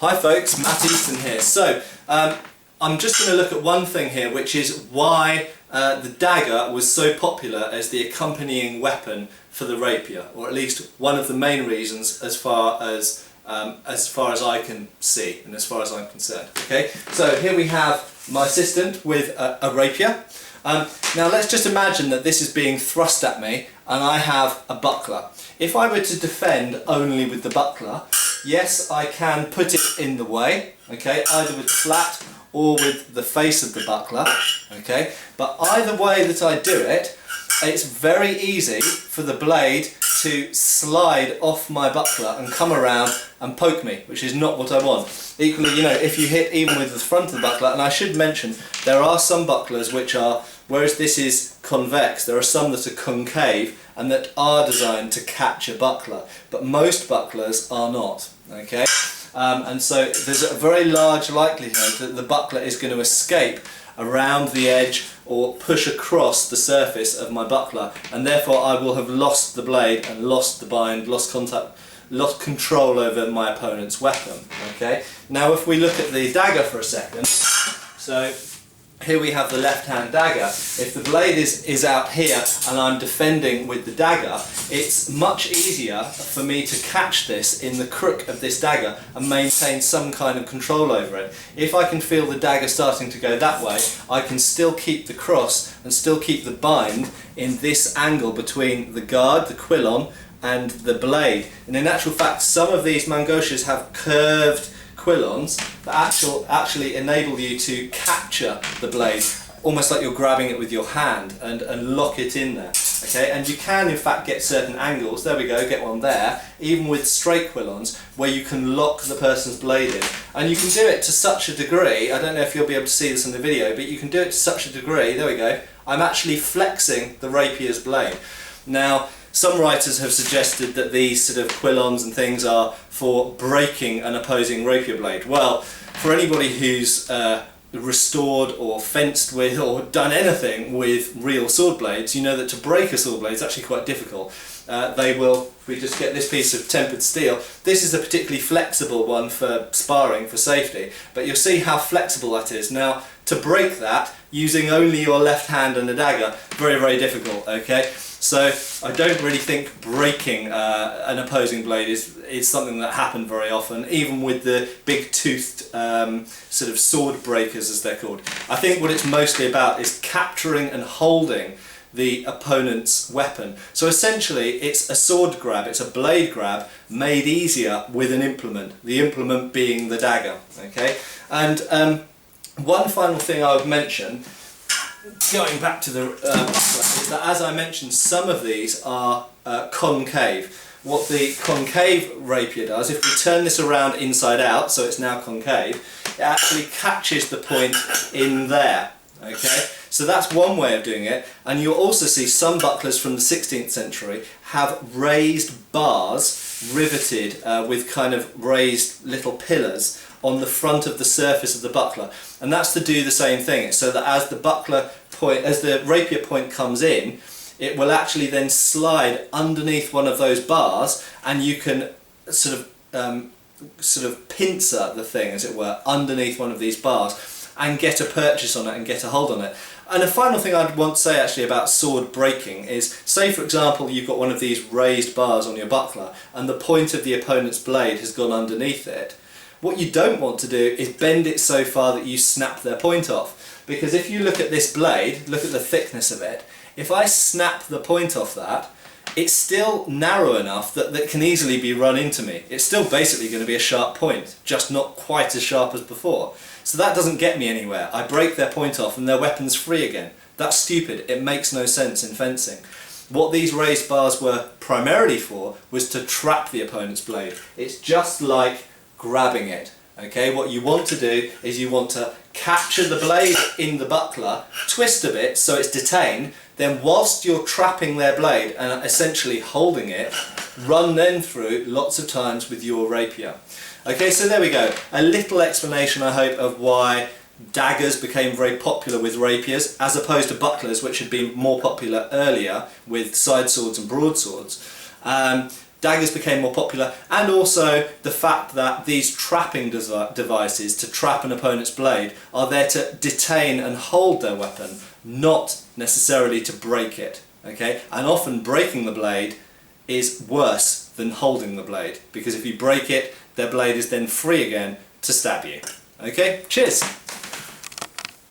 Hi folks, Matt Easton here. So I'm just going to look at one thing here, which is why the dagger was so popular as the accompanying weapon for the rapier, or at least one of the main reasons as far as I can see and as far as I'm concerned. Okay, so here we have my assistant with a rapier. Now let's just imagine that this is being thrust at me and I have a buckler. If I were to defend only with the buckler, yes, I can put it in the way, okay, either with the flat or with the face of the buckler, okay, but either way that I do it, it's very easy for the blade to slide off my buckler and come around and poke me, which is not what I want. Equally, you know, if you hit even with the front of the buckler, and I should mention, there are some bucklers which are, whereas this is convex, there are some that are concave and that are designed to catch a buckler, but most bucklers are not, okay? And so there's a very large likelihood that the buckler is going to escape around the edge or push across the surface of my buckler, and therefore I will have lost the blade and lost the bind, lost contact, lost control over my opponent's weapon. Okay. Now if we look at the dagger for a second, so here we have the left hand dagger. If the blade is out here and I'm defending with the dagger, it's much easier for me to catch this in the crook of this dagger and maintain some kind of control over it. If I can feel the dagger starting to go that way, I can still keep the cross and still keep the bind in this angle between the guard, the quillon, and the blade. And in actual fact, some of these mangoshas have curved quillons that actually enable you to capture the blade, almost like you're grabbing it with your hand and lock it in there. Okay, and you can in fact get certain angles, there we go, get one there, even with straight quillons, where you can lock the person's blade in. And you can do it to such a degree, I don't know if you'll be able to see this in the video, but you can do it to such a degree, there we go, I'm actually flexing the rapier's blade. Now, some writers have suggested that these sort of quillons and things are for breaking an opposing rapier blade. Well, for anybody who's restored or fenced with or done anything with real sword blades, you know that to break a sword blade is actually quite difficult. They will, if we just get this piece of tempered steel, this is a particularly flexible one for sparring, for safety, but you'll see how flexible that is. Now, to break that using only your left hand and a dagger, very, very difficult, okay? So I don't really think breaking an opposing blade is something that happened very often, even with the big toothed sort of sword breakers as they're called. I think what it's mostly about is capturing and holding the opponent's weapon. So essentially it's a sword grab, it's a blade grab made easier with an implement, the implement being the dagger. Okay? And one final thing I would mention, going back to the buckler, is that as I mentioned, some of these are concave. What the concave rapier does, if we turn this around inside out, so it's now concave, it actually catches the point in there. Okay, so that's one way of doing it, and you'll also see some bucklers from the 16th century have raised bars riveted with kind of raised little pillars on the front of the surface of the buckler, and that's to do the same thing. It's so that as the buckler point, as the rapier point comes in, it will actually then slide underneath one of those bars, and you can sort of pincer the thing, as it were, underneath one of these bars and get a purchase on it and get a hold on it. And a final thing I'd want to say actually about sword breaking is, say for example you've got one of these raised bars on your buckler and the point of the opponent's blade has gone underneath it. What you don't want to do is bend it so far that you snap their point off, because if you look at this blade, look at the thickness of it, if I snap the point off that, it's still narrow enough that it can easily be run into me. It's still basically going to be a sharp point, just not quite as sharp as before. So that doesn't get me anywhere. I break their point off and their weapon's free again. That's stupid. It makes no sense in fencing. What these raised bars were primarily for was to trap the opponent's blade. It's just like grabbing it. Okay, what you want to do is you want to capture the blade in the buckler, twist a bit so it's detained, then whilst you're trapping their blade and essentially holding it, run them through lots of times with your rapier. Okay, so there we go. A little explanation, I hope, of why daggers became very popular with rapiers, as opposed to bucklers, which had been more popular earlier with side swords and broadswords. daggers became more popular, and also the fact that these trapping devices to trap an opponent's blade are there to detain and hold their weapon, not necessarily to break it. Okay? And often breaking the blade is worse than holding the blade, because if you break it, their blade is then free again to stab you. Okay? Cheers!